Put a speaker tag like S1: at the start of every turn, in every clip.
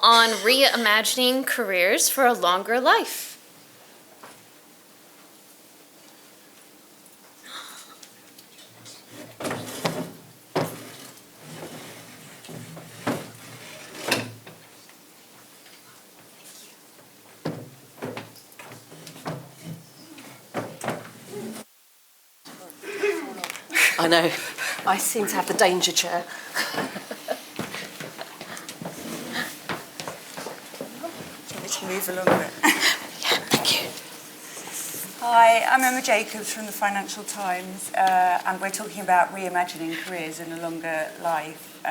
S1: on reimagining careers for a longer life.
S2: I know. I seem to have the danger chair.
S3: To move along a bit.
S2: Yeah, thank you.
S3: Hi, I'm Emma Jacobs from the Financial Times, and we're talking about reimagining careers in a longer life,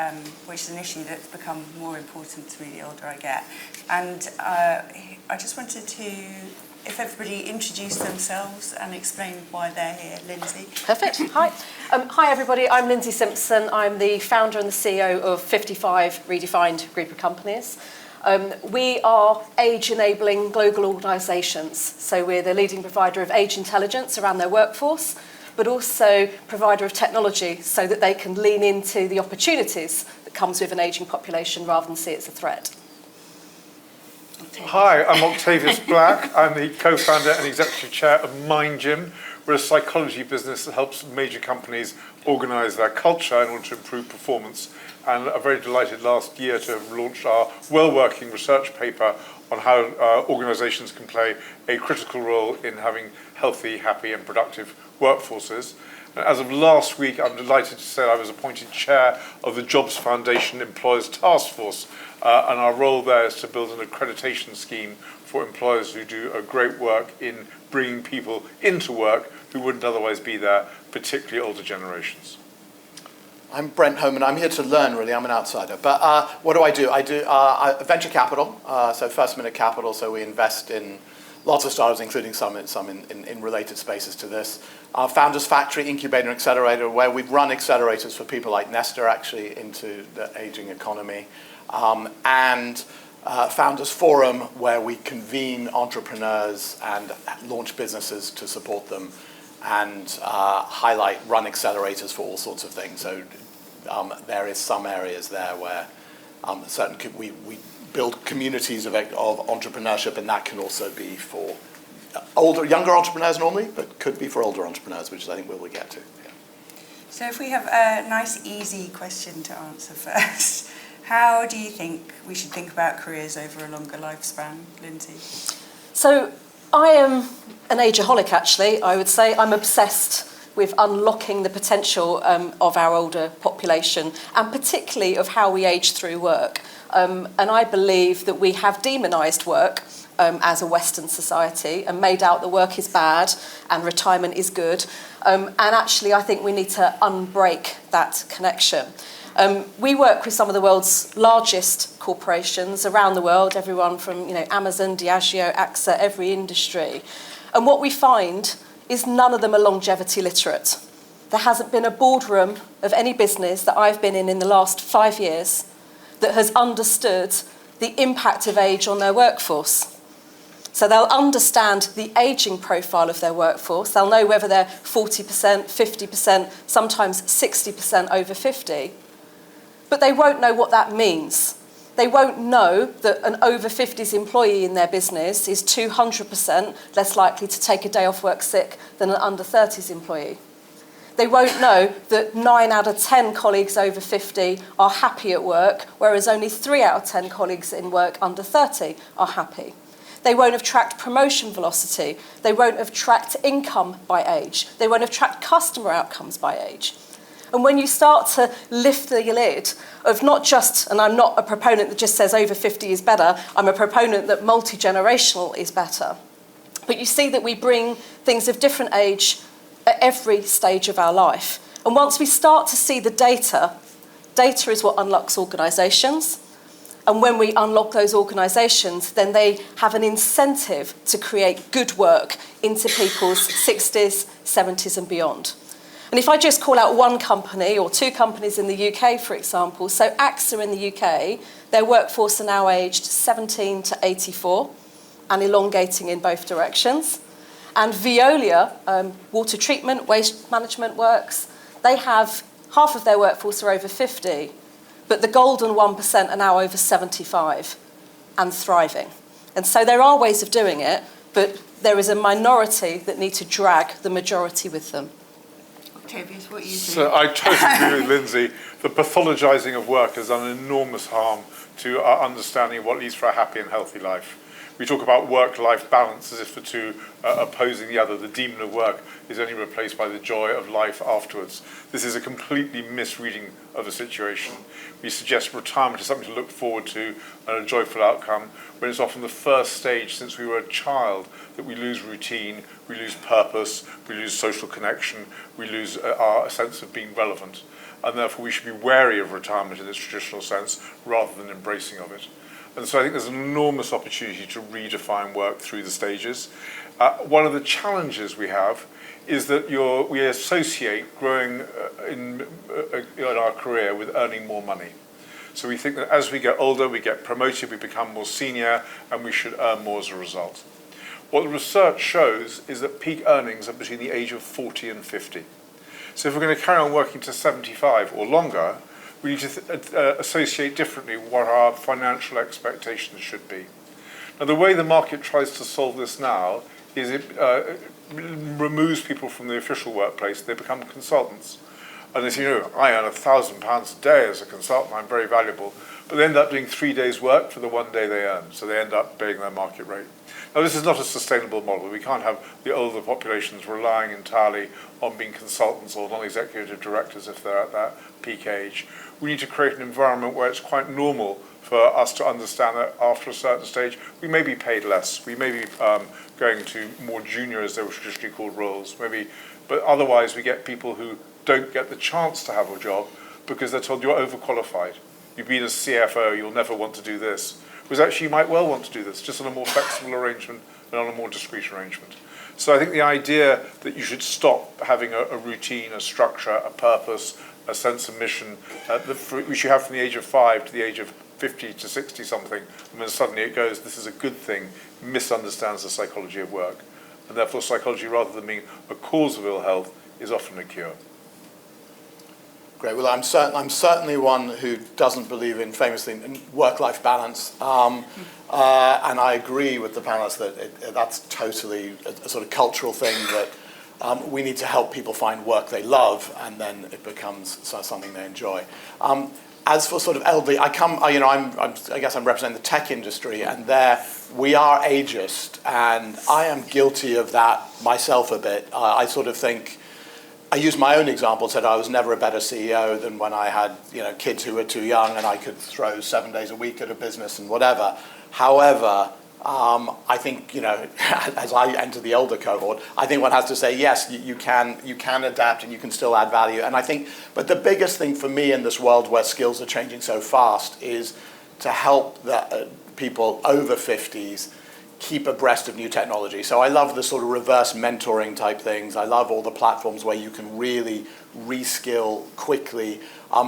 S3: which is an issue that's become more important to me the older I get. And I just wanted to, if everybody introduce themselves and explain why they're here. Lyndsey.
S2: Perfect. Hi. Hi, everybody. I'm Lyndsey Simpson. I'm the founder and the CEO of 55 Redefined group of companies. We are age-enabling global organisations. So we're the leading provider of age intelligence around their workforce, but also provider of technology so that they can lean into the opportunities that comes with an ageing population rather than see it as a threat.
S4: Hi, I'm Octavius Black. I'm the co-founder and executive chair of MindGym. We're a psychology business that helps major companies organise their culture in order to improve performance. And I'm very delighted last year to have launched our well-working research paper on how organisations can play a critical role in having healthy, happy and productive workforces. And as of last week, I'm delighted to say I was appointed chair of the Jobs Foundation Employers Task Force. And our role there is to build an accreditation scheme for employers who do a great work in bringing people into work who wouldn't otherwise be there, particularly older generations.
S5: I'm Brent Hoberman. I'm here to learn, really. I'm an outsider. But what do? I do venture capital, so first-minute capital. So we invest in lots of startups, including some in related spaces to this. Founders Factory, Incubator and Accelerator, where we've run accelerators for people like Nesta, actually, into the aging economy. And Founders Forum, where we convene entrepreneurs and launch businesses to support them, and run accelerators for all sorts of things. So there is some areas there where we build communities of entrepreneurship, and that can also be for younger entrepreneurs normally, but could be for older entrepreneurs, which I think we'll get to. Yeah.
S3: So if we have a nice, easy question to answer first, how do you think we should think about careers over a longer lifespan, Lyndsey?
S2: So I am an ageaholic, actually, I would say. I'm obsessed with unlocking the potential of our older population, and particularly of how we age through work. And I believe that we have demonised work as a Western society and made out that work is bad and retirement is good. And actually, I think we need to unbreak that connection. We work with some of the world's largest corporations around the world, everyone from Amazon, Diageo, AXA, every industry. And what we find is none of them are longevity literate. There hasn't been a boardroom of any business that I've been in the last 5 years that has understood the impact of age on their workforce. So they'll understand the ageing profile of their workforce. They'll know whether they're 40%, 50%, sometimes 60% over 50. But they won't know what that means. They won't know that an over 50s employee in their business is 200% less likely to take a day off work sick than an under 30s employee. They won't know that 9 out of 10 colleagues over 50 are happy at work, whereas only 3 out of 10 colleagues in work under 30 are happy. They won't have tracked promotion velocity. They won't have tracked income by age. They won't have tracked customer outcomes by age. And when you start to lift the lid of not just, and I'm not a proponent that just says over 50 is better, I'm a proponent that multi-generational is better. But you see that we bring things of different age at every stage of our life. And once we start to see the data is what unlocks organisations. And when we unlock those organisations, then they have an incentive to create good work into people's 60s, 70s and beyond. And if I just call out one company or 2 companies in the UK, for example, so AXA in the UK, their workforce are now aged 17 to 84 and elongating in both directions. And Veolia, water treatment, waste management works, they have half of their workforce are over 50, but the golden 1% are now over 75. and thriving. And so there are ways of doing it, but there is a minority that need to drag the majority with them.
S3: Octavius, what do you think?
S4: So I totally agree with Lyndsey. The pathologizing of work has done enormous harm to our understanding of what leads for a happy and healthy life. We talk about work-life balance as if the two are opposing the other. The demon of work is only replaced by the joy of life afterwards. This is a completely misreading of the situation. We suggest retirement is something to look forward to and a joyful outcome, when it's often the first stage since we were a child that we lose routine, we lose purpose, we lose social connection, we lose our sense of being relevant. And therefore we should be wary of retirement in its traditional sense rather than embracing of it. And so I think there's an enormous opportunity to redefine work through the stages. One of the challenges we have is that we associate growing in our career with earning more money. So we think that as we get older, we get promoted, we become more senior, and we should earn more as a result. What the research shows is that peak earnings are between the age of 40 and 50. So if we're going to carry on working to 75 or longer, we need to associate differently what our financial expectations should be. Now, the way the market tries to solve this now is it removes people from the official workplace. They become consultants. And they say, I earn £1,000 a day as a consultant, I'm very valuable. But they end up doing 3 days' work for the 1 day they earn. So they end up paying their market rate. Now, this is not a sustainable model. We can't have the older populations relying entirely on being consultants or non-executive directors if they're at that peak age. We need to create an environment where it's quite normal for us to understand that after a certain stage, we may be paid less. We may be going to more junior, as they were traditionally called, roles. But otherwise, we get people who don't get the chance to have a job because they're told you're overqualified. You've been a CFO, you'll never want to do this. Whereas actually you might well want to do this, just on a more flexible arrangement and on a more discrete arrangement. So I think the idea that you should stop having a routine, a structure, a purpose, a sense of mission, which you have from the age of 5 to the age of 50 to 60 something, and then suddenly it goes, this is a good thing, misunderstands the psychology of work. And therefore psychology, rather than being a cause of ill health, is often a cure.
S5: Great. Well, I'm certainly one who doesn't believe famously in work-life balance, and I agree with the panelists that that's totally a sort of cultural thing that we need to help people find work they love, and then it becomes something they enjoy. As for sort of elderly, I guess I'm representing the tech industry, and there we are ageist, and I am guilty of that myself a bit. I sort of think. I use my own example, said I was never a better CEO than when I had kids who were too young and I could throw 7 days a week at a business and whatever. However, I think as I enter the older cohort, I think one has to say yes, you can adapt and you can still add value. And I think, but the biggest thing for me in this world where skills are changing so fast is to help the people over 50s keep abreast of new technology. So I love the sort of reverse mentoring type things. I love all the platforms where you can really reskill quickly.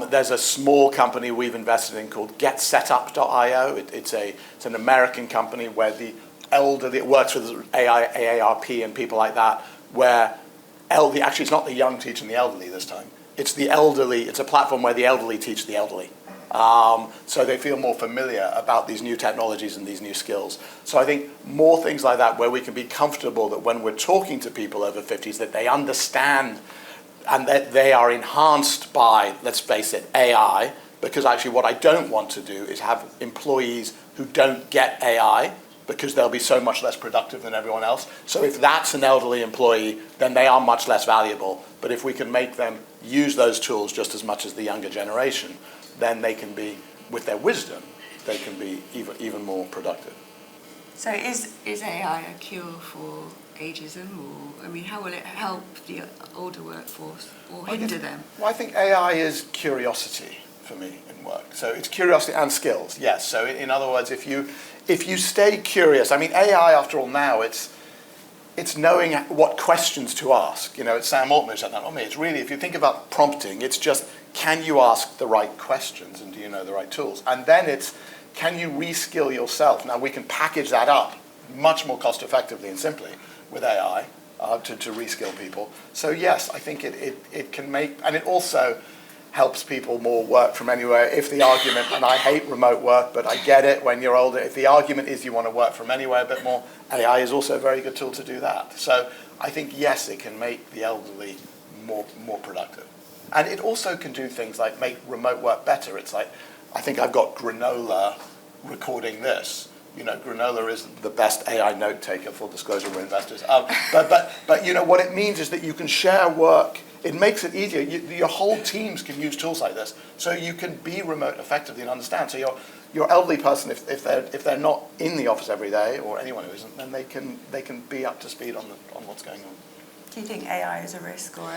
S5: There's a small company we've invested in called getsetup.io. It's an American company where the elderly, it works with AARP and people like that, where actually it's not the young teaching the elderly this time. It's the elderly, it's a platform where the elderly teach the elderly. So they feel more familiar about these new technologies and these new skills. So I think more things like that where we can be comfortable that when we're talking to people over 50s that they understand and that they are enhanced by, let's face it, AI, because actually what I don't want to do is have employees who don't get AI because they'll be so much less productive than everyone else. So if that's an elderly employee, then they are much less valuable. But if we can make them use those tools just as much as the younger generation, then they can be, with their wisdom, they can be even more productive.
S3: So is AI a cure for ageism, or how will it help the older workforce or hinder them?
S5: Well, I think AI is curiosity for me in work. So it's curiosity and skills, yes. So in other words, if you stay curious, AI after all now, it's knowing what questions to ask. It's Sam Altman who said that, not me. It's really, if you think about prompting, it's just, can you ask the right questions and do you know the right tools? And then it's, can you reskill yourself? Now we can package that up much more cost effectively and simply with AI to reskill people. So yes, I think it can make, and it also, helps people more work from anywhere. If the argument, and I hate remote work, but I get it when you're older, if the argument is you want to work from anywhere a bit more, AI is also a very good tool to do that. So I think, yes, it can make the elderly more productive. And it also can do things like make remote work better. It's like, I think I've got granola recording this. You know, granola is the best AI note taker, full disclosure, we're investors. But you know, what it means is that you can share work. It makes it easier. Your whole teams can use tools like this, so you can be remote effectively and understand. So your elderly person, if they're not in the office every day, or anyone who isn't, then they can be up to speed on what's going on.
S3: Do you think AI is a risk or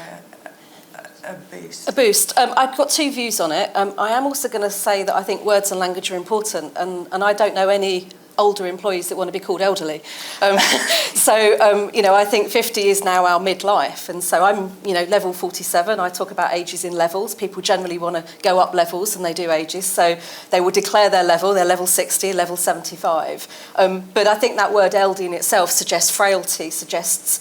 S3: a boost?
S2: A boost. I've got two views on it. I am also going to say that I think words and language are important, and I don't know any older employees that want to be called elderly. You know, I think 50 is now our midlife, and so I'm, you know, level 47. I talk about ages in levels. People generally want to go up levels and they do ages, so they will declare their level 60, level 75. But I think that word elderly in itself suggests frailty, suggests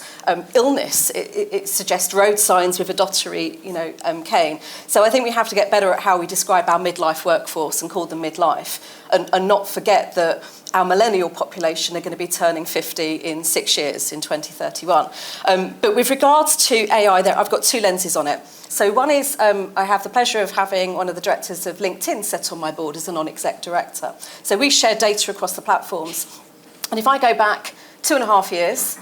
S2: illness. It suggests road signs with a dottery, you know, cane. So I think we have to get better at how we describe our midlife workforce and call them midlife, and not forget that our millennial population are going to be turning 50 in 6 years, in 2031. But with regards to AI, I've got two lenses on it. So one is I have the pleasure of having one of the directors of LinkedIn set on my board as a non-exec director. So we share data across the platforms. And if I go back 2.5 years,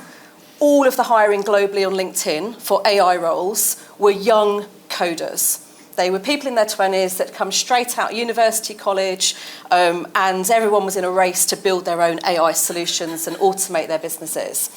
S2: all of the hiring globally on LinkedIn for AI roles were young coders. They were people in their 20s that come straight out of university, college, and everyone was in a race to build their own AI solutions and automate their businesses.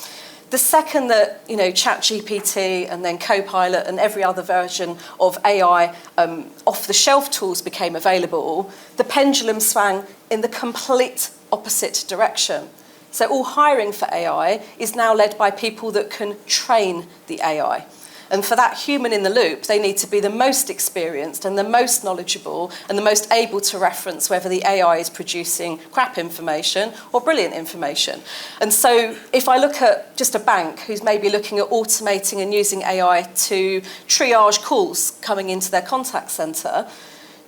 S2: The second that, you know, ChatGPT and then Copilot and every other version of AI off-the-shelf tools became available, the pendulum swung in the complete opposite direction. So all hiring for AI is now led by people that can train the AI. And for that human in the loop, they need to be the most experienced and the most knowledgeable and the most able to reference whether the AI is producing crap information or brilliant information. And so if I look at just a bank who's maybe looking at automating and using AI to triage calls coming into their contact centre,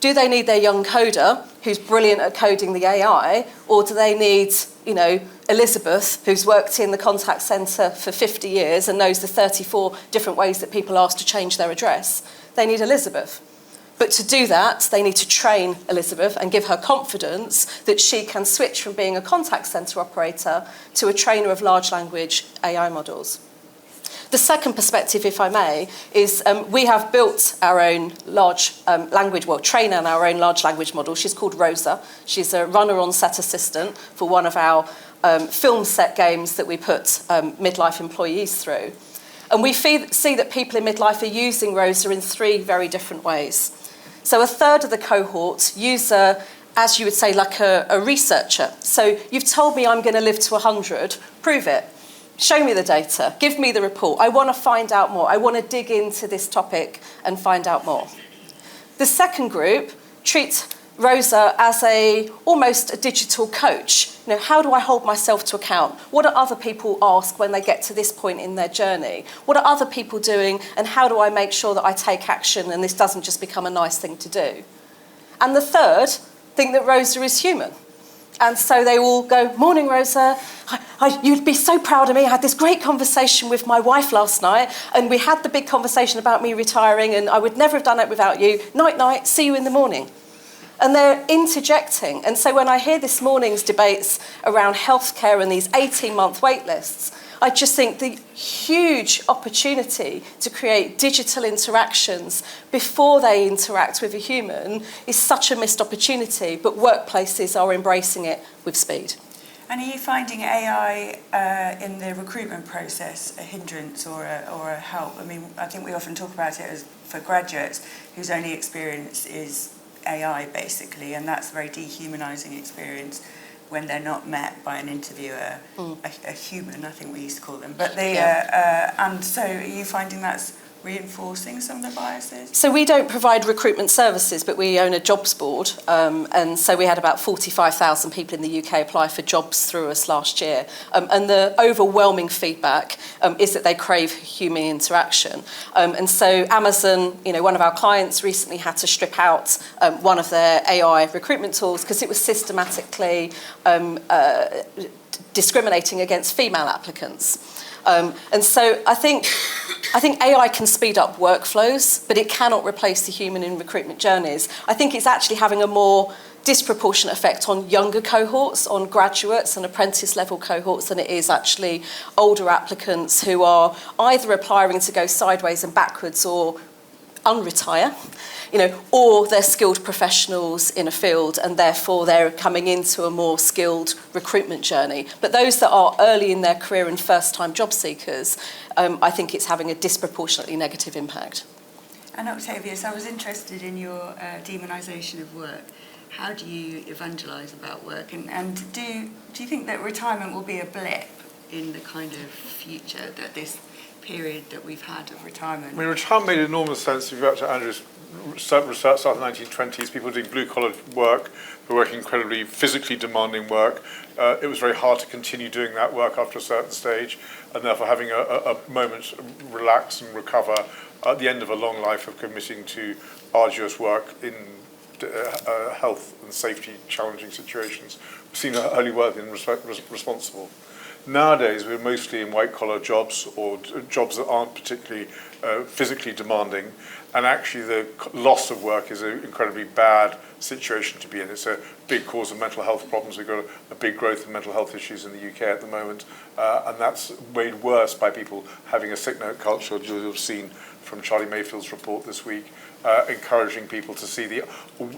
S2: do they need their young coder who's brilliant at coding the AI, or do they need, you know, Elizabeth, who's worked in the contact centre for 50 years and knows the 34 different ways that people ask to change their address? They need Elizabeth. But to do that, they need to train Elizabeth and give her confidence that she can switch from being a contact centre operator to a trainer of large language AI models. The second perspective, if I may, is we have built our own large language, well, train on our own large language model. She's called Rosa. She's a runner-on-set assistant for one of our film set games that we put midlife employees through. And we see that people in midlife are using Rosa in 3 very different ways. So a third of the cohort use her, as you would say, like a researcher. So you've told me I'm going to live to 100, prove it. Show me the data, give me the report. I want to find out more. I want to dig into this topic and find out more. The second group treats Rosa as almost a digital coach. You know, how do I hold myself to account? What do other people ask when they get to this point in their journey? What are other people doing, and how do I make sure that I take action and this doesn't just become a nice thing to do? And the third think that Rosa is human. And so they all go, morning, Rosa. You'd be so proud of me. I had this great conversation with my wife last night, and we had the big conversation about me retiring, and I would never have done it without you. Night, night, see you in the morning. And they're interjecting. And so when I hear this morning's debates around healthcare and these 18-month wait lists, I just think the huge opportunity to create digital interactions before they interact with a human is such a missed opportunity, but workplaces are embracing it with speed.
S3: And are you finding AI in the recruitment process a hindrance or a help? I mean, I think we often talk about it as for graduates whose only experience is AI, basically, and that's a very dehumanising experience when they're not met by an interviewer, a human, I think we used to call them. But and so are you finding that's reinforcing some of the biases?
S2: So we don't provide recruitment services, but we own a jobs board. And so we had about 45,000 people in the UK apply for jobs through us last year. And the overwhelming feedback is that they crave human interaction. And so Amazon, one of our clients recently had to strip out one of their AI recruitment tools because it was systematically discriminating against female applicants. And so I think AI can speed up workflows, but it cannot replace the human in recruitment journeys. I think it's actually having a more disproportionate effect on younger cohorts, on graduates and apprentice level cohorts, than it is actually older applicants who are either applying to go sideways and backwards or unretire, or they're skilled professionals in a field and therefore they're coming into a more skilled recruitment journey. But those that are early in their career and first-time job seekers, I think it's having a disproportionately negative impact.
S3: And Octavius, I was interested in your demonisation of work. How do you evangelise about work? And do you think that retirement will be a blip in the kind of future, that this period that we've had of retirement?
S4: I mean, retirement made enormous sense. If you go back to Andrew's research started in the 1920s, people doing blue-collar work, were working incredibly physically demanding work. It was very hard to continue doing that work after a certain stage, and therefore having a moment to relax and recover at the end of a long life of committing to arduous work in health and safety challenging situations was seen as wholly worthy and responsible. Nowadays, we're mostly in white-collar jobs or jobs that aren't particularly physically demanding, and actually the loss of work is an incredibly bad situation to be in. It's a big cause of mental health problems. We've got a big growth in mental health issues in the UK at the moment, and that's made worse by people having a sick note culture, as you'll have seen from Charlie Mayfield's report this week, encouraging people to see the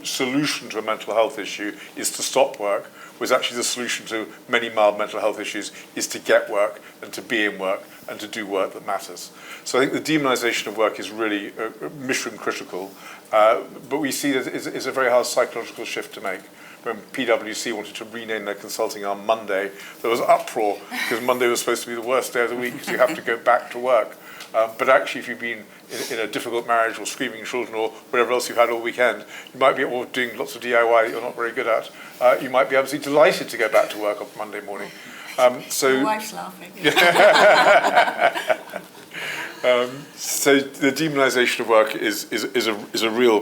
S4: solution to a mental health issue is to stop work, whereas actually the solution to many mild mental health issues is to get work and to be in work and to do work that matters. So I think the demonisation of work is really mission critical, but we see that it's a very hard psychological shift to make. When PwC wanted to rename their consulting arm Monday, there was uproar because Monday was supposed to be the worst day of the week because you have to go back to work. But actually, if you've been in a difficult marriage or screaming children or whatever else you've had all weekend, you might be or doing lots of DIY that you're not very good at. You might be absolutely delighted to go back to work on Monday morning.
S3: Your wife's laughing.
S4: So the demonisation of work is a real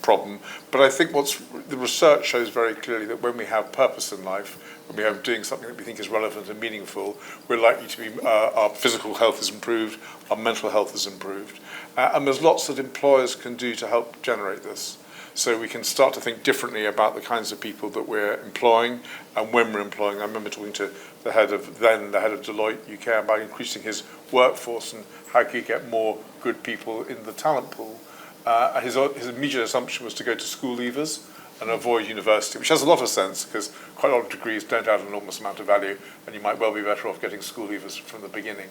S4: problem. But I think the research shows very clearly that when we have purpose in life, when we have doing something that we think is relevant and meaningful, we're likely to be, our physical health is improved, our mental health is improved. And there's lots that employers can do to help generate this. So we can start to think differently about the kinds of people that we're employing and when we're employing. I remember talking to the head of Deloitte UK about increasing his workforce and how he could get more good people in the talent pool. And his immediate assumption was to go to school leavers and avoid university, which has a lot of sense because quite a lot of degrees don't add an enormous amount of value, and you might well be better off getting school leavers from the beginning.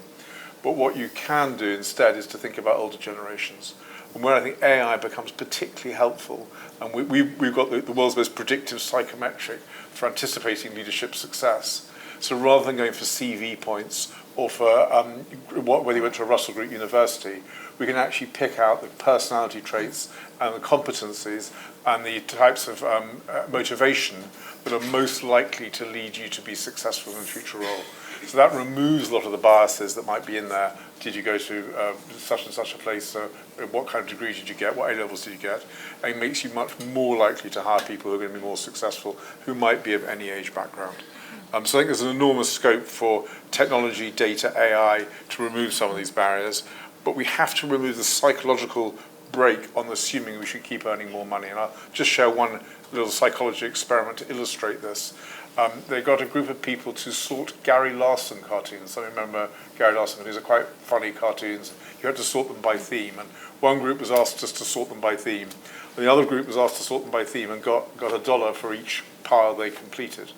S4: But what you can do instead is to think about older generations. And where I think AI becomes particularly helpful, and we've got the world's most predictive psychometric for anticipating leadership success. So rather than going for CV points or for whether you went to a Russell Group university, we can actually pick out the personality traits and the competencies and the types of motivation that are most likely to lead you to be successful in a future role. So that removes a lot of the biases that might be in there. Did you go to such and such a place? What kind of degree did you get? What A-levels did you get? And it makes you much more likely to hire people who are going to be more successful, who might be of any age background. So I think there's an enormous scope for technology, data, AI to remove some of these barriers, but we have to remove the psychological break on assuming we should keep earning more money. And I'll just share one little psychology experiment to illustrate this. They got a group of people to sort Gary Larson cartoons. Some of you remember Gary Larson, these are quite funny cartoons. You had to sort them by theme. And one group was asked just to sort them by theme. And the other group was asked to sort them by theme and got $1 for each pile they completed.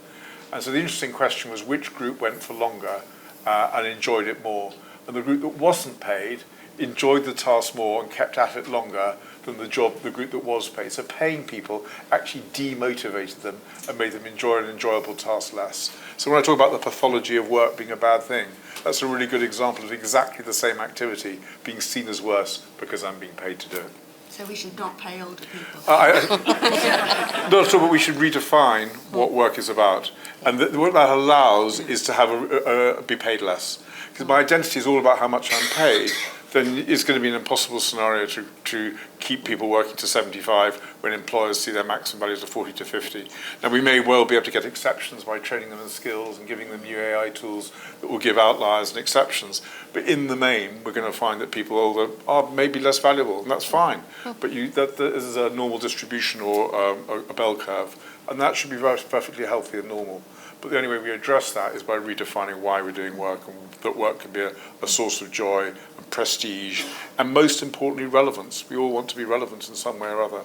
S4: And so the interesting question was which group went for longer and enjoyed it more. And the group that wasn't paid enjoyed the task more and kept at it longer, than the group that was paid. So paying people actually demotivated them and made them enjoy an enjoyable task less. So when I talk about the pathology of work being a bad thing, that's a really good example of exactly the same activity being seen as worse because I'm being paid to do it.
S3: So we should not pay older people.
S4: Not at all, but we should redefine what work is about. And what that allows is to have be paid less. Because my identity is all about how much I'm paid, then it's going to be an impossible scenario to keep people working to 75 when employers see their maximum values of 40 to 50. Now, we may well be able to get exceptions by training them in skills and giving them new AI tools that will give outliers and exceptions. But in the main, we're going to find that people older are maybe less valuable, and that's fine. But that is a normal distribution or a bell curve, and that should be perfectly healthy and normal. But the only way we address that is by redefining why we're doing work, and that work can be a source of joy and prestige, and most importantly, relevance. We all want to be relevant in some way or other,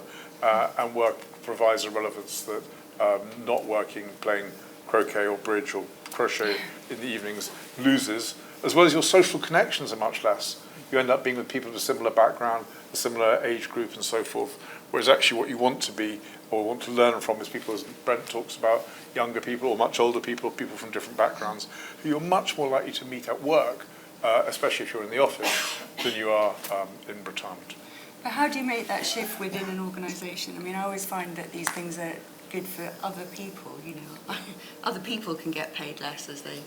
S4: and work provides a relevance that not working, playing croquet or bridge or crochet in the evenings loses, as well as your social connections are much less. You end up being with people of a similar background, a similar age group and so forth, whereas actually what you want to be or want to learn from is people, as Brent talks about, younger people or much older people, people from different backgrounds, who you're much more likely to meet at work, especially if you're in the office, than you are in retirement.
S3: But how do you make that shift within an organisation? I mean, I always find that these things are good for other people, you know. Other people can get paid less as they...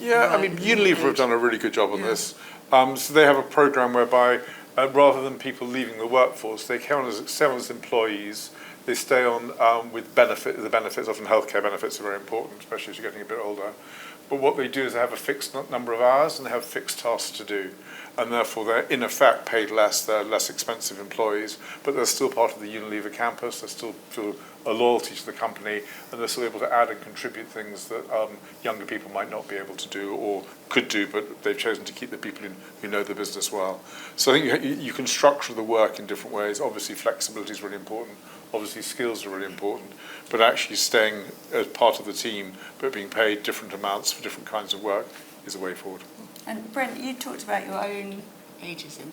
S4: Yeah, I mean, Unilever have done a really good job on this. So they have a programme whereby rather than people leaving the workforce, they stay on as employees. They stay on with the benefits, often healthcare benefits are very important, especially as you're getting a bit older. But what they do is they have a fixed number of hours and they have fixed tasks to do. And therefore they're in effect paid less, they're less expensive employees, but they're still part of the Unilever campus, they're still feel a loyalty to the company, and they're still able to add and contribute things that younger people might not be able to do or could do, but they've chosen to keep the people who know the business well. So I think you can structure the work in different ways. Obviously flexibility is really important, obviously skills are really important, but actually staying as part of the team but being paid different amounts for different kinds of work is a way forward.
S3: And Brent, you talked about your own ageism.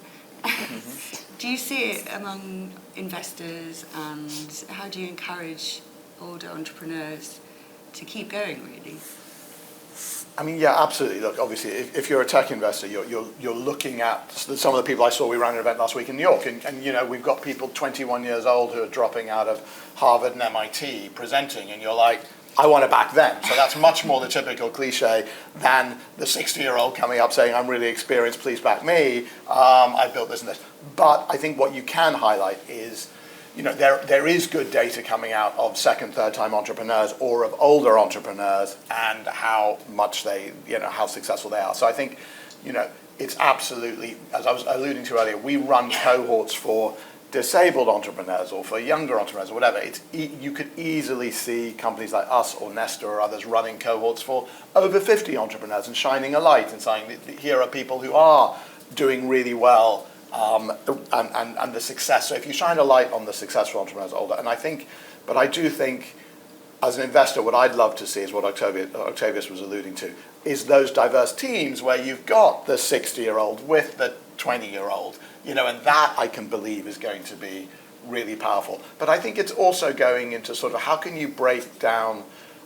S3: Do you see it among investors, and how do you encourage older entrepreneurs to keep going, really?
S5: I mean, yeah, absolutely. Look, obviously, if you're a tech investor, you're looking at some of the people I saw. We ran an event last week in New York, and you know, we've got people 21 years old who are dropping out of Harvard and MIT presenting, and you're like, I want to back them. So that's much more the typical cliche than the 60-year-old coming up saying, I'm really experienced, please back me. I've built this and this. But I think what you can highlight is, you know, there is good data coming out of second, third time entrepreneurs or of older entrepreneurs and how much they, you know, how successful they are. So I think, you know, it's absolutely, as I was alluding to earlier, we run cohorts for disabled entrepreneurs or for younger entrepreneurs or whatever. You could easily see companies like us or Nesta or others running cohorts for over 50 entrepreneurs and shining a light and saying, here are people who are doing really well and the success. So if you shine a light on the successful entrepreneurs older, and I do think as an investor, what I'd love to see is what Octavius was alluding to, is those diverse teams where you've got the 60-year-old with the 20-year-old, you know, and that I can believe is going to be really powerful. But I think it's also going into sort of how can you break down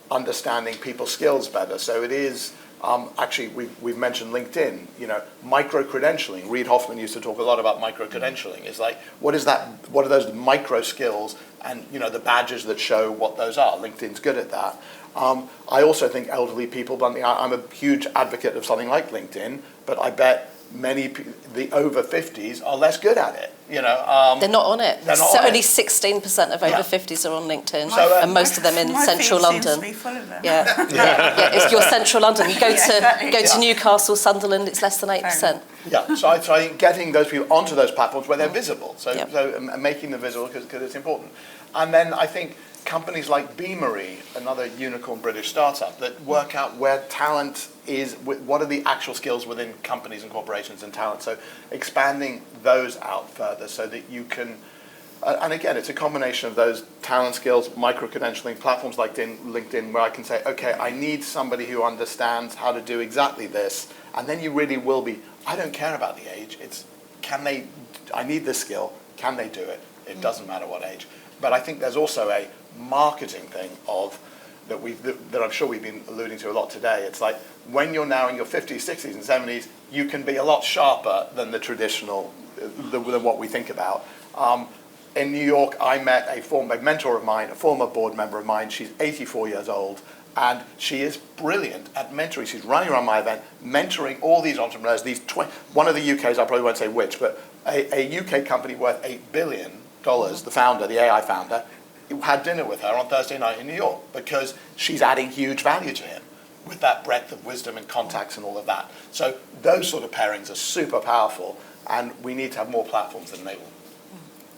S5: understanding people's skills better. So it is, actually, we've mentioned LinkedIn, you know, micro-credentialing. Reid Hoffman used to talk a lot about micro-credentialing. It's like, what is that? What are those micro skills and, you know, the badges that show what those are? LinkedIn's good at that. I also think elderly people, I'm a huge advocate of something like LinkedIn, but I bet the over 50s are less good at it. You know,
S2: they're not on it. So only 16% of over 50s are on LinkedIn, and most of them in central London.
S3: Seems to be full of them.
S2: Yeah, it's your central London. You go to Newcastle, Sunderland, it's less than 8%.
S5: Yeah, so I think getting those people onto those platforms where they're visible, so making them visible because it's important. And then I think companies like Beamery, another unicorn British startup, that work out where talent is, what are the actual skills within companies and corporations and talent. So expanding those out further so that you can, and again, it's a combination of those talent skills, micro-credentialing, platforms like LinkedIn, where I can say, okay, I need somebody who understands how to do exactly this, and then you really will be, I don't care about the age, it's, I need this skill, Can they do it? It doesn't matter what age. But I think there's also a marketing thing of that I'm sure we've been alluding to a lot today. It's like when you're now in your 50s, 60s, and 70s, you can be a lot sharper than the traditional, than what we think about. In New York, I met a former mentor of mine, a former board member of mine. She's 84 years old, and she is brilliant at mentoring. She's running around my event, mentoring all these entrepreneurs. One of the UK's, I probably won't say which, but a UK company worth $8 billion, the founder, the AI founder, had dinner with her on Thursday night in New York because she's adding huge value to him with that breadth of wisdom and contacts and all of that. So those sort of pairings are super powerful, and we need to have more platforms that enable them.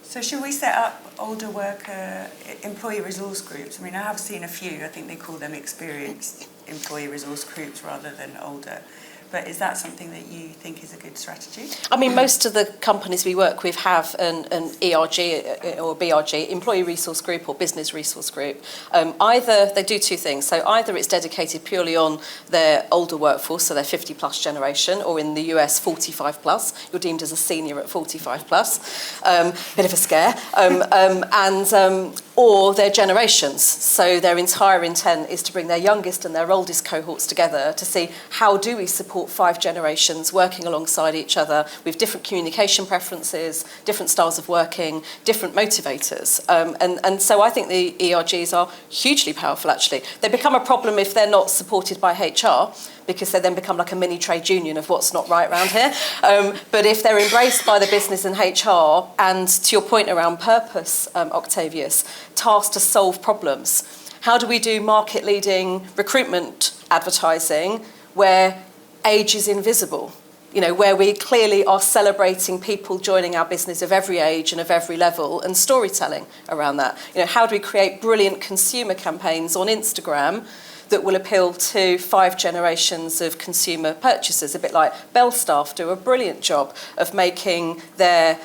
S3: So should we set up older worker employee resource groups? I mean, I have seen a few. I think they call them experienced employee resource groups rather than older. But is that something that you think is a good strategy?
S2: I mean, most of the companies we work with have an ERG or BRG, employee resource group or business resource group. Either they do two things. So either it's dedicated purely on their older workforce, so their 50 plus generation, or in the US 45 plus. You're deemed as a senior at 45 plus. Bit of a scare. Or their generations. So their entire intent is to bring their youngest and their oldest cohorts together to see how do we support 5 generations working alongside each other with different communication preferences, different styles of working, different motivators. And so I think the ERGs are hugely powerful, actually. They become a problem if they're not supported by HR, because they then become like a mini trade union of what's not right around here. But if they're embraced by the business and HR, and to your point around purpose, Octavius, tasked to solve problems, how do we do market-leading recruitment advertising where age is invisible? You know, where we clearly are celebrating people joining our business of every age and of every level, and storytelling around that. You know, how do we create brilliant consumer campaigns on Instagram that will appeal to 5 generations of consumer purchasers, a bit like Belstaff do a brilliant job of making their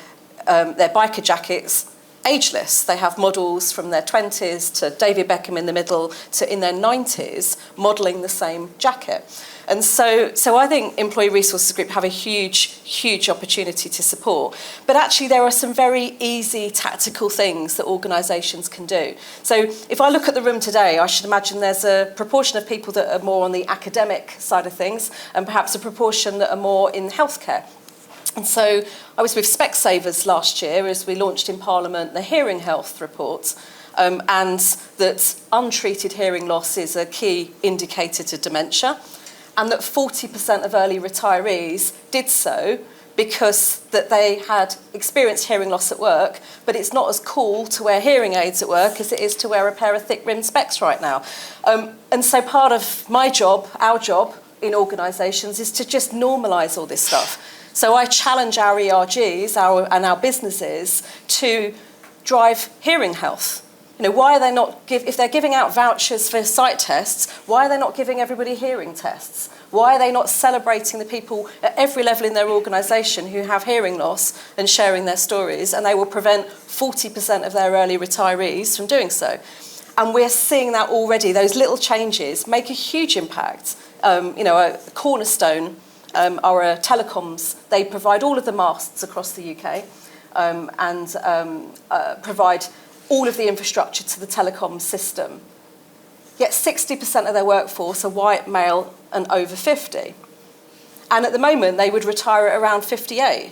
S2: biker jackets ageless. They have models from their 20s to David Beckham in the middle to in their 90s modelling the same jacket. And so I think Employee Resources Group have a huge opportunity to support. But actually there are some very easy tactical things that organisations can do. So if I look at the room today, I should imagine there's a proportion of people that are more on the academic side of things, and perhaps a proportion that are more in healthcare. And so I was with Specsavers last year as we launched in Parliament the hearing health report, and that untreated hearing loss is a key indicator to dementia, and that 40% of early retirees did so because that they had experienced hearing loss at work, but it's not as cool to wear hearing aids at work as it is to wear a pair of thick-rimmed specs right now. And so part of my job, our job in organisations, is to just normalise all this stuff. So I challenge our ERGs and our businesses to drive hearing health. You know, why are they not if they're giving out vouchers for sight tests, why are they not giving everybody hearing tests? Why are they not celebrating the people at every level in their organisation who have hearing loss and sharing their stories? And they will prevent 40% of their early retirees from doing so. And we're seeing that already. Those little changes make a huge impact. A cornerstone are telecoms. They provide all of the masts across the UK and provide all of the infrastructure to the telecom system. Yet 60% of their workforce are white, male and over 50. And at the moment, they would retire at around 58.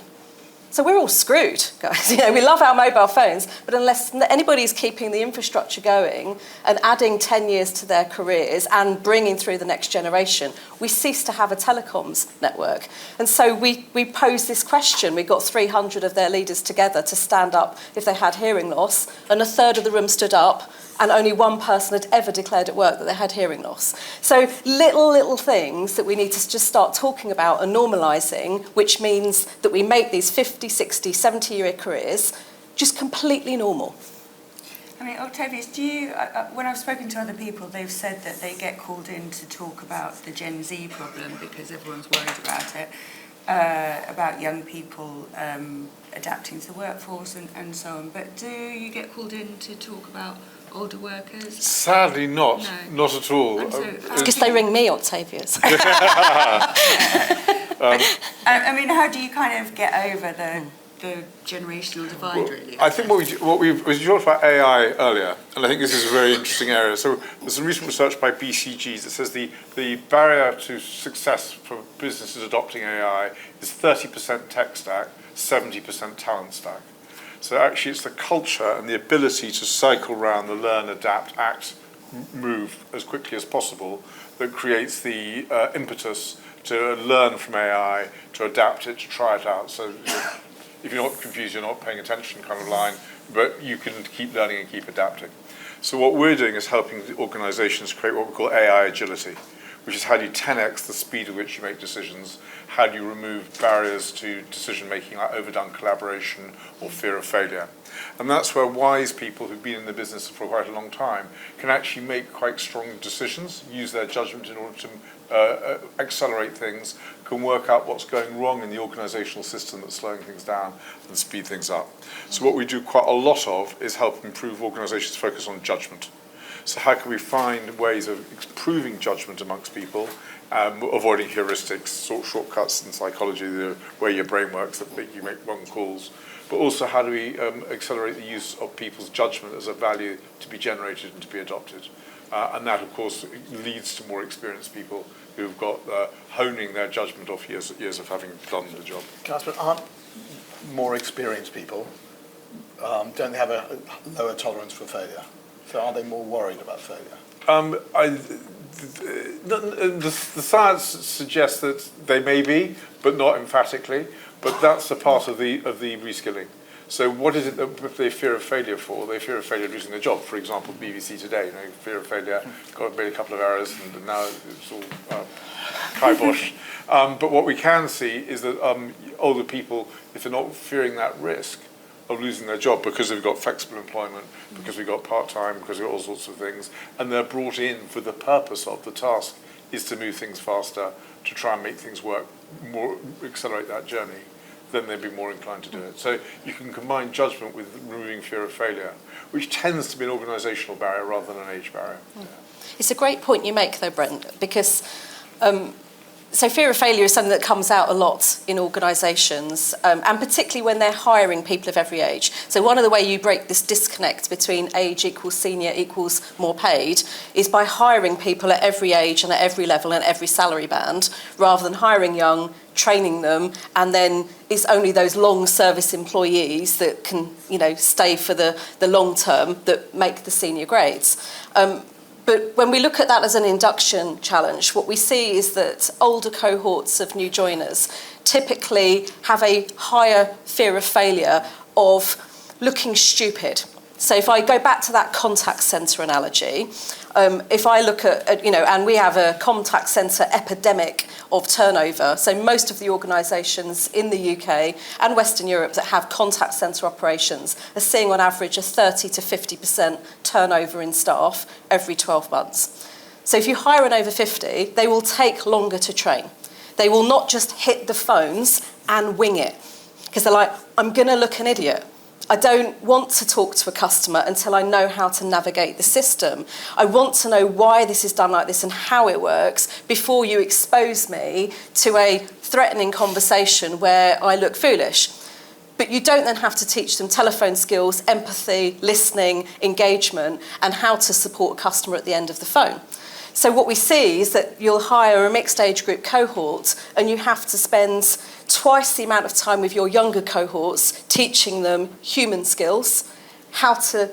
S2: So we're all screwed, guys. You know, we love our mobile phones, but unless anybody's keeping the infrastructure going and adding 10 years to their careers and bringing through the next generation, we cease to have a telecoms network. And so we posed this question. We got 300 of their leaders together to stand up if they had hearing loss, and a third of the room stood up, and only one person had ever declared at work that they had hearing loss. So little things that we need to just start talking about and normalising, which means that we make these 50, 60, 70-year careers just completely normal.
S3: I mean, Octavius, do you, when I've spoken to other people, they've said that they get called in to talk about the Gen Z problem because everyone's worried about it, about young people adapting to the workforce and so on. But do you get called in to talk about older workers?
S4: Sadly not,
S3: No.
S4: not at all.
S2: It's because they ring me, Octavius.
S3: I mean, how do you kind of get over the the generational divide, really.
S4: I think we talked about AI earlier, and I think this is a very interesting area. So there's some recent research by BCG that says the barrier to success for businesses adopting AI is 30% tech stack, 70% talent stack. So actually it's the culture and the ability to cycle around the learn, adapt, act, move as quickly as possible that creates the impetus to learn from AI, to adapt it, to try it out. So if you're not confused, you're not paying attention kind of line, but you can keep learning and keep adapting. So what we're doing is helping organizations create what we call AI agility, which is how do you 10x the speed at which you make decisions, how do you remove barriers to decision making like overdone collaboration or fear of failure. And that's where wise people who've been in the business for quite a long time can actually make quite strong decisions, use their judgment in order to accelerate things, can work out what's going wrong in the organizational system that's slowing things down and speed things up. So what we do quite a lot of is help improve organizations' focus on judgment. So how can we find ways of improving judgment amongst people, avoiding heuristics, shortcuts in psychology, the way your brain works that make you make wrong calls, but also how do we accelerate the use of people's judgment as a value to be generated and to be adopted. And that, of course, leads to more experienced people who've got honing their judgment off years of having done the job.
S5: But aren't more experienced people, don't they have a lower tolerance for failure? So are they more worried about failure?
S4: The science suggests that they may be, but not emphatically. But that's a part of the reskilling. So what is it that they fear of failure for? They fear of failure of losing their job. For example, BBC Today, fear of failure, made a couple of errors, and now it's all kibosh. But what we can see is that older people, if they're not fearing that risk of losing their job because they've got flexible employment, because we've got part-time, because we've got all sorts of things, and they're brought in for the purpose of the task is to move things faster, to try and make things work more, accelerate that journey, then they'd be more inclined to do it. So you can combine judgment with removing fear of failure, which tends to be an organisational barrier rather than an age barrier. Yeah.
S2: It's a great point you make, though, Brent, because so fear of failure is something that comes out a lot in organisations, and particularly when they're hiring people of every age. So one of the ways you break this disconnect between age equals senior equals more paid is by hiring people at every age and at every level and every salary band, rather than hiring young, training them, and then it's only those long service employees that can, stay for the long term that make the senior grades. But when we look at that as an induction challenge, what we see is that older cohorts of new joiners typically have a higher fear of failure of looking stupid. So if I go back to that contact centre analogy, if I look at, and we have a contact centre epidemic of turnover. So most of the organisations in the UK and Western Europe that have contact centre operations are seeing on average a 30 to 50% turnover in staff every 12 months. So if you hire an over 50, they will take longer to train. They will not just hit the phones and wing it, because they're like, I'm going to look an idiot. I don't want to talk to a customer until I know how to navigate the system. I want to know why this is done like this and how it works before you expose me to a threatening conversation where I look foolish. But you don't then have to teach them telephone skills, empathy, listening, engagement, and how to support a customer at the end of the phone. So what we see is that you'll hire a mixed age group cohort and you have to spend twice the amount of time with your younger cohorts teaching them human skills, how to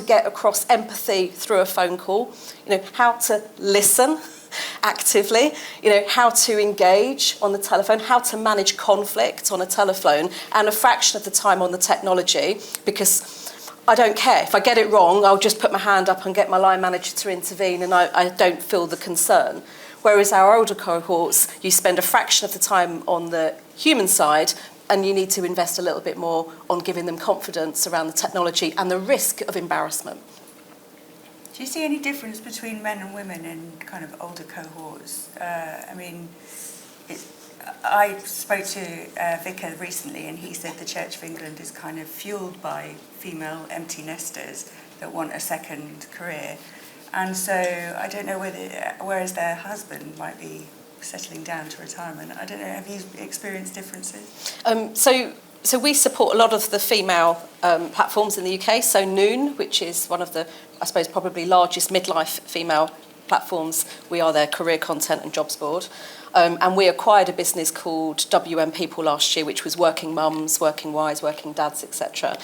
S2: get across empathy through a phone call, how to listen actively, how to engage on the telephone, how to manage conflict on a telephone, and a fraction of the time on the technology, because I don't care. If I get it wrong, I'll just put my hand up and get my line manager to intervene, and I don't feel the concern. Whereas our older cohorts, you spend a fraction of the time on the human side, and you need to invest a little bit more on giving them confidence around the technology and the risk of embarrassment.
S3: Do you see any difference between men and women in kind of older cohorts? I spoke to Vicar recently, and he said the Church of England is kind of fueled by female empty nesters that want a second career. And so I don't know whereas their husband might be settling down to retirement. I don't know, have you experienced differences?
S2: So we support a lot of the female platforms in the UK. So Noon, which is one of the, I suppose, probably largest midlife female platforms. We are their career content and jobs board. And we acquired a business called WM People last year, which was working mums, working wives, working dads, etc.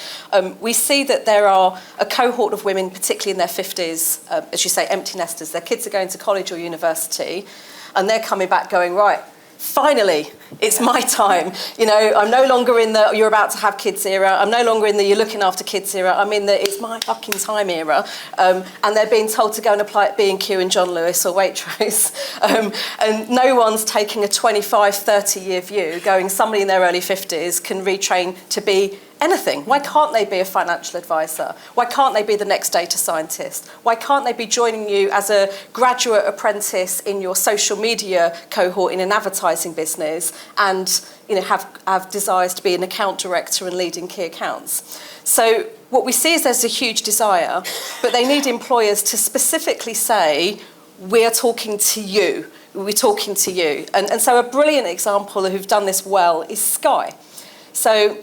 S2: We see that there are a cohort of women, particularly in their 50s, as you say, empty nesters. Their kids are going to college or university, and they're coming back going, right, finally, it's my time. You know, I'm no longer in the you're about to have kids era. I'm no longer in the you're looking after kids era. I'm in the it's my fucking time era. And they're being told to go and apply at B&Q and John Lewis or Waitrose. And no one's taking a 25, 30-year view, going somebody in their early 50s can retrain to be anything. Why can't they be a financial advisor? Why can't they be the next data scientist? Why can't they be joining you as a graduate apprentice in your social media cohort in an advertising business and have desires to be an account director and leading key accounts? So what we see is there's a huge desire, but they need employers to specifically say, we're talking to you. We're talking to you. And so a brilliant example who've done this well is Sky. So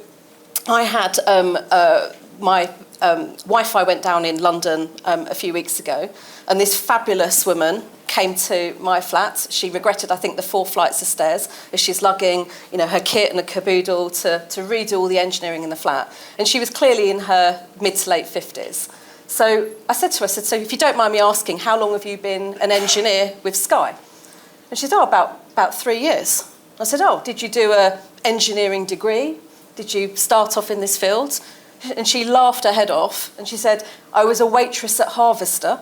S2: I had my Wi-Fi went down in London a few weeks ago, and this fabulous woman came to my flat. She regretted, I think, the 4 flights of stairs as she's lugging, her kit and a caboodle to redo all the engineering in the flat. And she was clearly in her mid to late 50s. So I said to her, so if you don't mind me asking, how long have you been an engineer with Sky? And she said, about 3 years. I said, did you do an engineering degree? Did you start off in this field? And she laughed her head off and she said, I was a waitress at Harvester,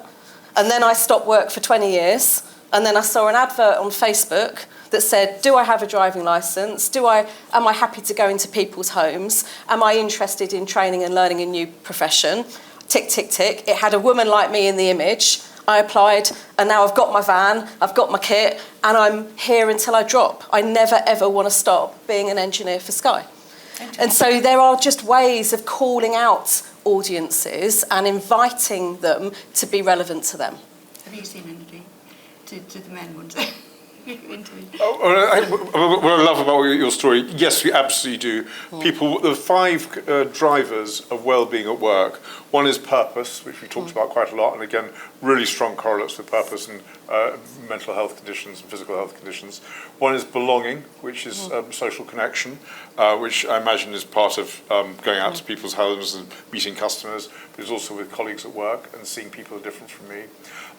S2: and then I stopped work for 20 years, and then I saw an advert on Facebook that said, do I have a driving licence? Am I happy to go into people's homes? Am I interested in training and learning a new profession? Tick, tick, tick. It had a woman like me in the image. I applied, and now I've got my van, I've got my kit, and I'm here until I drop. I never, ever want to stop being an engineer for Sky. And so there are just ways of calling out audiences and inviting them to be relevant to them.
S3: Have you seen anything to the men ones?
S4: What I love about your story, yes, we absolutely do. People, the 5 drivers of well-being at work. One is purpose, which we talked about quite a lot, and again, really strong correlates with purpose and mental health conditions and physical health conditions. One is belonging, which is social connection, which I imagine is part of going out to people's homes and meeting customers, but it's also with colleagues at work and seeing people who are different from me.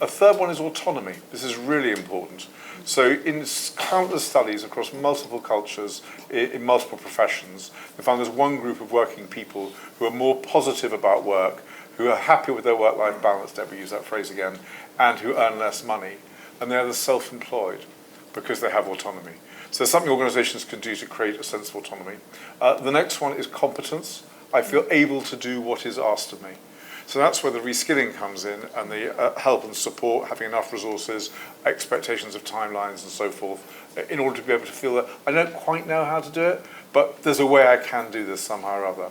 S4: A third one is autonomy. This is really important. So in countless studies across multiple cultures, in multiple professions, they found there's one group of working people who are more positive about work, who are happy with their work-life balance, Deborah used that phrase again, and who earn less money. And they're the self-employed because they have autonomy. So there's something organisations can do to create a sense of autonomy. The next one is competence. I feel able to do what is asked of me. So that's where the reskilling comes in, and the help and support, having enough resources, expectations of timelines and so forth, in order to be able to feel that I don't quite know how to do it, but there's a way I can do this somehow or other.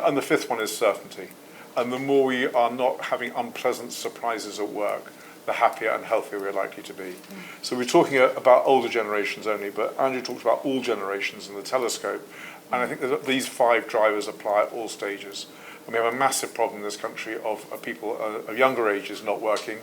S4: And the 5th one is certainty. And the more we are not having unpleasant surprises at work, the happier and healthier we're likely to be. So we're talking about older generations only, but Andrew talked about all generations in the telescope, and I think that these 5 drivers apply at all stages. And we have a massive problem in this country of people of younger ages not working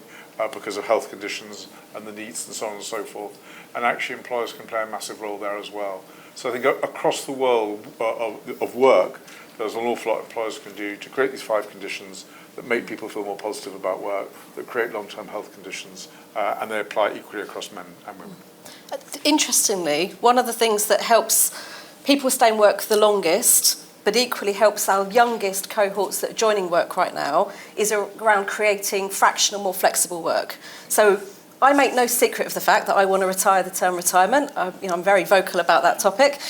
S4: because of health conditions and the needs and so on and so forth. And actually employers can play a massive role there as well. So I think across the world of work, there's an awful lot employers can do to create these 5 conditions that make people feel more positive about work, that create long-term health conditions, and they apply equally across men and women.
S2: Interestingly, one of the things that helps people stay in work the longest, but equally helps our youngest cohorts that are joining work right now, is around creating fractional, more flexible work. So I make no secret of the fact that I want to retire the term retirement. I'm very vocal about that topic.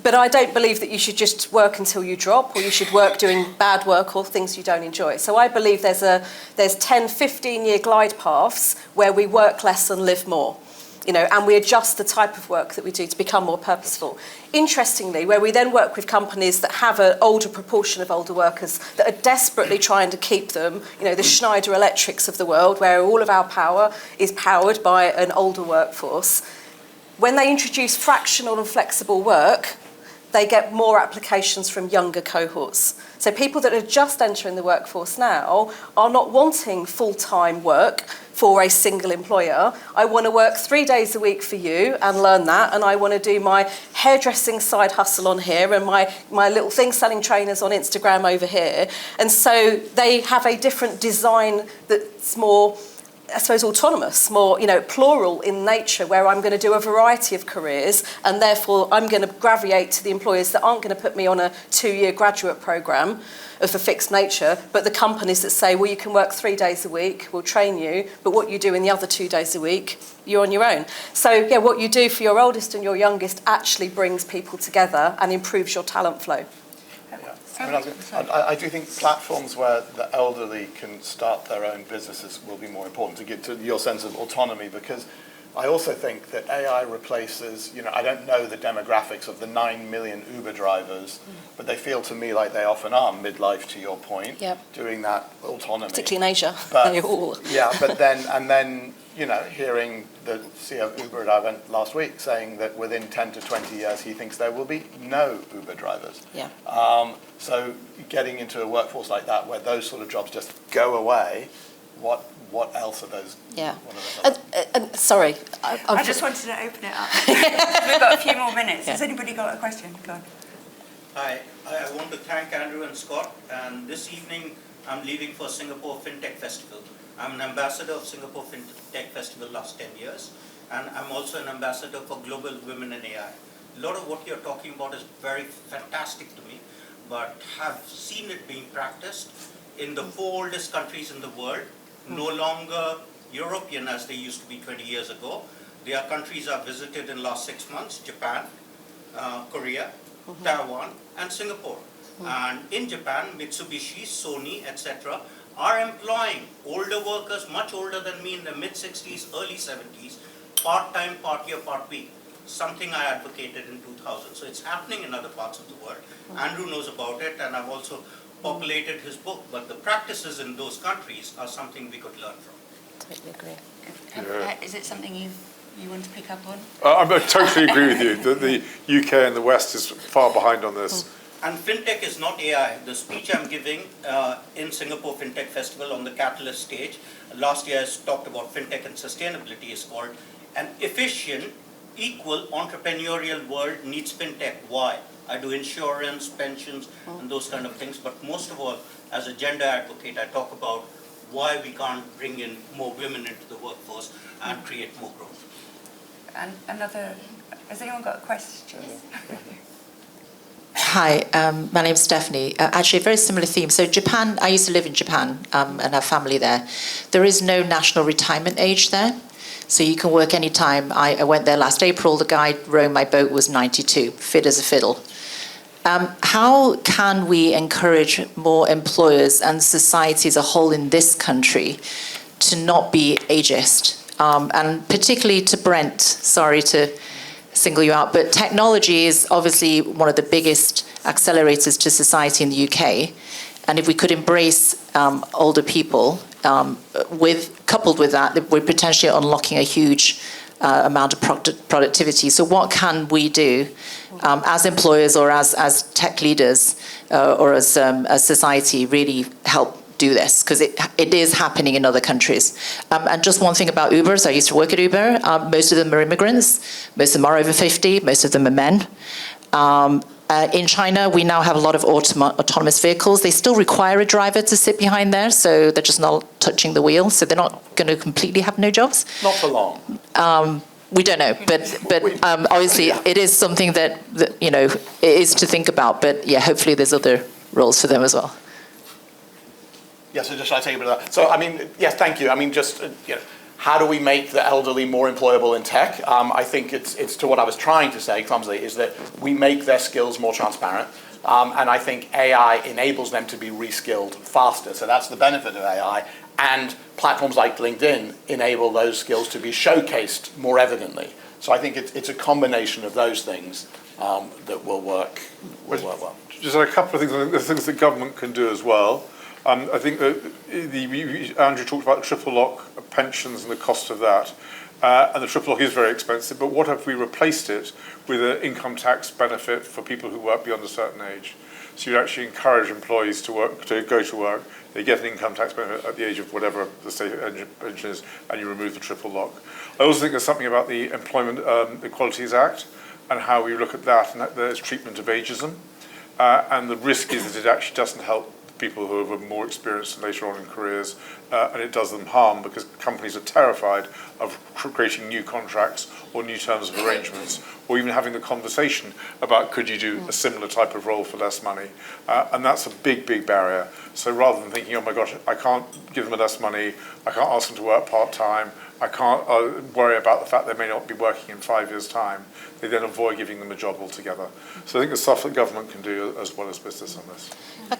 S2: But I don't believe that you should just work until you drop, or you should work doing bad work or things you don't enjoy. So I believe there's 10, 15-year glide paths where we work less and live more. And we adjust the type of work that we do to become more purposeful. Interestingly, where we then work with companies that have an older proportion of older workers that are desperately trying to keep them, the Schneider Electrics of the world, where all of our power is powered by an older workforce. When they introduce fractional and flexible work, they get more applications from younger cohorts. So people that are just entering the workforce now are not wanting full-time work for a single employer. I want to work 3 days a week for you and learn that, and I want to do my hairdressing side hustle on here and my little thing selling trainers on Instagram over here. And so they have a different design that's more, I suppose, autonomous, more, plural in nature, where I'm going to do a variety of careers, and therefore I'm going to gravitate to the employers that aren't going to put me on a 2-year graduate programme of a fixed nature, but the companies that say, well, you can work 3 days a week, we'll train you, but what you do in the other 2 days a week, you're on your own. So, yeah, what you do for your oldest and your youngest actually brings people together and improves your talent flow.
S5: I do think platforms where the elderly can start their own businesses will be more important to get to your sense of autonomy, because I also think that AI replaces, I don't know the demographics of the 9 million Uber drivers, but they feel to me like they often are midlife, to your point, doing that autonomy.
S2: Particularly in Asia.
S5: But, but then, hearing the CEO of Uber that I went last week saying that within 10 to 20 years he thinks there will be no Uber drivers.
S2: Yeah.
S5: So getting into a workforce like that where those sort of jobs just go away, what else are those?
S2: Yeah. Sorry.
S3: I just wanted to open it up. We've got a few more minutes. Has anybody got a question? Go on.
S6: Hi, I want to thank Andrew and Scott. And this evening, I'm leaving for Singapore FinTech Festival. I'm an ambassador of Singapore FinTech Festival last 10 years. And I'm also an ambassador for Global Women in AI. A lot of what you're talking about is very fantastic to me, but have seen it being practiced in the 4 oldest countries in the world, no longer European as they used to be 20 years ago. They are countries I've visited in the last 6 months: Japan, Korea, Taiwan, and Singapore. And in Japan, Mitsubishi, Sony, etc. are employing older workers, much older than me, in the mid-60s, early 70s, part-time, part-year, part-week, something I advocated in 2000. So it's happening in other parts of the world. Andrew knows about it, and I've also populated his book, but the practices in those countries are something we could learn from.
S2: Totally agree.
S3: Is it something you want to pick up on?
S4: I totally agree with you. The UK and the West is far behind on this.
S6: And fintech is not AI. The speech I'm giving in Singapore FinTech Festival on the Catalyst stage, last year I talked about fintech and sustainability, is called An Efficient, Equal Entrepreneurial World Needs Fintech. Why? I do insurance, pensions, and those kind of things. But most of all, as a gender advocate, I talk about why we can't bring in more women into the workforce and create more growth.
S3: And has anyone got a question?
S7: Hi, my name's Stephanie. Actually, a very similar theme. So Japan, I used to live in Japan and have family there. There is no national retirement age there. So you can work any time. I went there last April. The guy rowing my boat was 92, fit as a fiddle. How can we encourage more employers and society as a whole in this country to not be ageist? And particularly to Brent, sorry to single you out, but technology is obviously one of the biggest accelerators to society in the UK. And if we could embrace older people, coupled with that, we're potentially unlocking a huge amount of productivity. So what can we do as employers or as tech leaders or as a society really help do this? Because it is happening in other countries. And just one thing about Uber. So I used to work at Uber. Most of them are immigrants. Most of them are over 50. Most of them are men. In China, we now have a lot of autonomous vehicles. They still require a driver to sit behind there, so they're just not touching the wheel. So they're not going to completely have no jobs.
S5: Not for long.
S7: We don't know, but obviously it is something that it is to think about. But yeah, hopefully there's other roles for them as well.
S5: Yeah, so just shall I take a bit of that? So, yes, thank you. How do we make the elderly more employable in tech? I think it's to what I was trying to say clumsily, is that we make their skills more transparent. And I think AI enables them to be reskilled faster. So that's the benefit of AI. And platforms like LinkedIn enable those skills to be showcased more evidently. So I think it's a combination of those things that will work well.
S4: Just a couple of things, the things that government can do as well. I think that Andrew talked about triple lock pensions and the cost of that. And the triple lock is very expensive, but what if we replaced it with an income tax benefit for people who work beyond a certain age? So you actually encourage employees to go to work, they get an income tax benefit at the age of whatever the state pension is, and you remove the triple lock. I also think there's something about the Employment Equalities Act and how we look at that, and there's treatment of ageism. And the risk is that it actually doesn't help people who are more experienced later on in careers, and it does them harm because companies are terrified of creating new contracts or new terms of arrangements, or even having the conversation about could you do a similar type of role for less money. And that's a big, big barrier. So rather than thinking, oh my gosh, I can't give them less money, I can't ask them to work part-time, I can't worry about the fact they may not be working in 5 years' time, they then avoid giving them a job altogether. So I think there's stuff that government can do as well as business on this.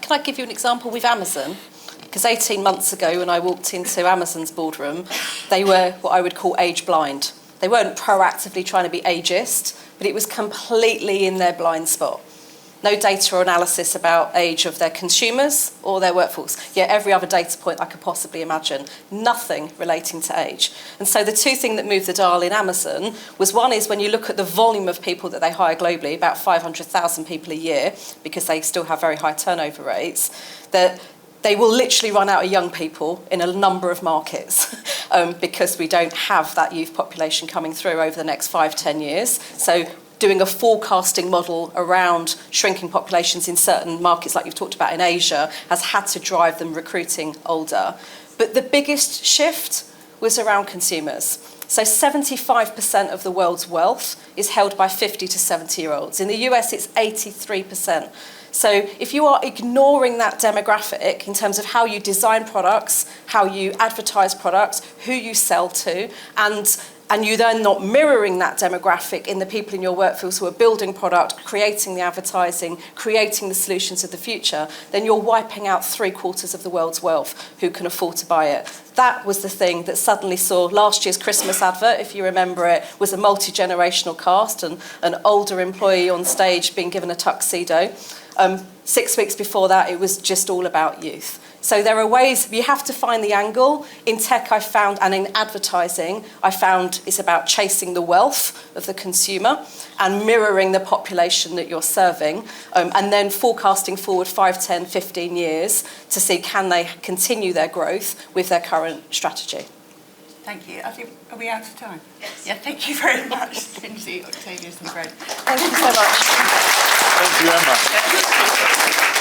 S2: Can I give you an example with Amazon? Because 18 months ago when I walked into Amazon's boardroom, they were what I would call age blind. They weren't proactively trying to be ageist, but it was completely in their blind spot. No data or analysis about age of their consumers or their workforce. Yet every other data point I could possibly imagine. Nothing relating to age. And so the two things that moved the dial in Amazon was one is when you look at the volume of people that they hire globally, about 500,000 people a year, because they still have very high turnover rates, that they will literally run out of young people in a number of markets because we don't have that youth population coming through over the next 5-10 years. So doing a forecasting model around shrinking populations in certain markets, like you've talked about in Asia, has had to drive them recruiting older. But the biggest shift was around consumers. So 75% of the world's wealth is held by 50 to 70-year-olds. In the US, it's 83%. So if you are ignoring that demographic in terms of how you design products, how you advertise products, who you sell to, and you then not mirroring that demographic in the people in your workforce who are building product, creating the advertising, creating the solutions of the future, then you're wiping out 3/4 of the world's wealth who can afford to buy it. That was the thing that suddenly saw last year's Christmas advert, if you remember it, was a multi-generational cast and an older employee on stage being given a tuxedo. 6 weeks before that, it was just all about youth. So there are ways, you have to find the angle. In tech, I found, and in advertising, I found it's about chasing the wealth of the consumer and mirroring the population that you're serving, and then forecasting forward 5, 10, 15 years to see can they continue their growth with their current strategy.
S3: Thank you. I think, are we out of time? Yes. Yeah, thank you very much, Lyndsey, Octavius and Brent.
S2: Thank you so much.
S4: Thank you, Emma.